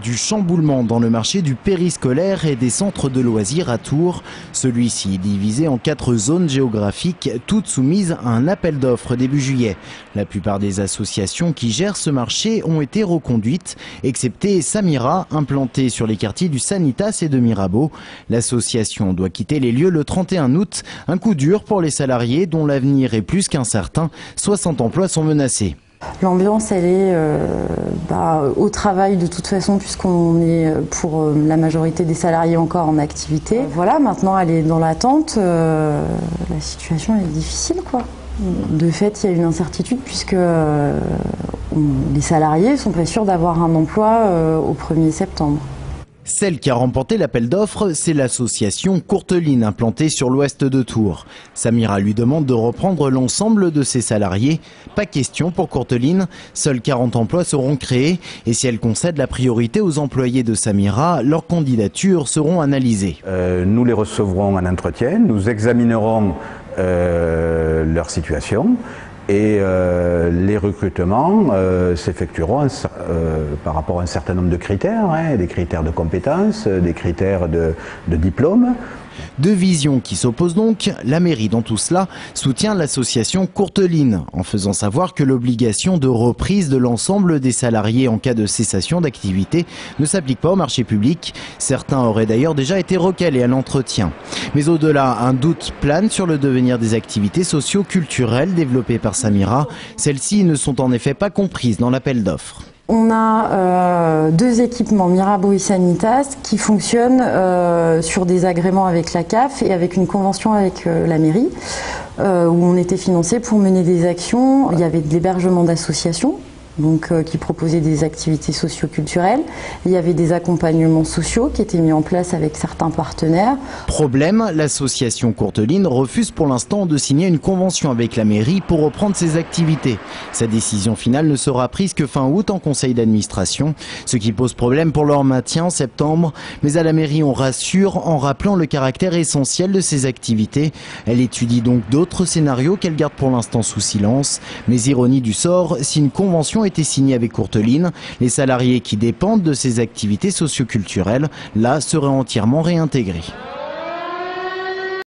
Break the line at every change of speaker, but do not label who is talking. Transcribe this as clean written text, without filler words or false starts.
Du chamboulement dans le marché du périscolaire et des centres de loisirs à Tours. Celui-ci est divisé en 4 zones géographiques, toutes soumises à un appel d'offres début juillet. La plupart des associations qui gèrent ce marché ont été reconduites, excepté Samira, implantée sur les quartiers du Sanitas et de Mirabeau. L'association doit quitter les lieux le 31 août. Un coup dur pour les salariés dont l'avenir est plus qu'incertain. 60 emplois sont menacés.
L'ambiance, elle est au travail de toute façon, puisqu'on est pour la majorité des salariés encore en activité. Voilà, maintenant elle est dans l'attente. La situation est difficile, quoi. De fait, il y a une incertitude puisque les salariés sont pas sûrs d'avoir un emploi au 1er septembre.
Celle qui a remporté l'appel d'offres, c'est l'association Courteline, implantée sur l'ouest de Tours. Samira lui demande de reprendre l'ensemble de ses salariés. Pas question pour Courteline, seuls 40 emplois seront créés. Et si elle concède la priorité aux employés de Samira, leurs candidatures seront analysées.
Nous les recevrons en entretien, nous examinerons leur situation. Et les recrutements s'effectueront par rapport à un certain nombre de critères, des critères de compétences, des critères de diplôme.
Deux visions qui s'opposent donc. La mairie, dans tout cela, soutient l'association Courteline, en faisant savoir que l'obligation de reprise de l'ensemble des salariés en cas de cessation d'activité ne s'applique pas au marché public. Certains auraient d'ailleurs déjà été recalés à l'entretien. Mais au-delà, un doute plane sur le devenir des activités socio-culturelles développées par Samira. Celles-ci ne sont en effet pas comprises dans l'appel d'offres.
On a 2 équipements, Mirabeau et Sanitas, qui fonctionnent sur des agréments avec la CAF et avec une convention avec la mairie, où on était financé pour mener des actions. Il y avait de l'hébergement d'associations, donc qui proposaient des activités socio-culturelles. Il y avait des accompagnements sociaux qui étaient mis en place avec certains partenaires.
Problème, l'association Courteline refuse pour l'instant de signer une convention avec la mairie pour reprendre ses activités. Sa décision finale ne sera prise que fin août en conseil d'administration, ce qui pose problème pour leur maintien en septembre. Mais à la mairie, on rassure en rappelant le caractère essentiel de ces activités. Elle étudie donc d'autres scénarios qu'elle garde pour l'instant sous silence. Mais ironie du sort, si une convention été signé avec Courteline, les salariés qui dépendent de ces activités socio-culturelles, là, seraient entièrement réintégrés.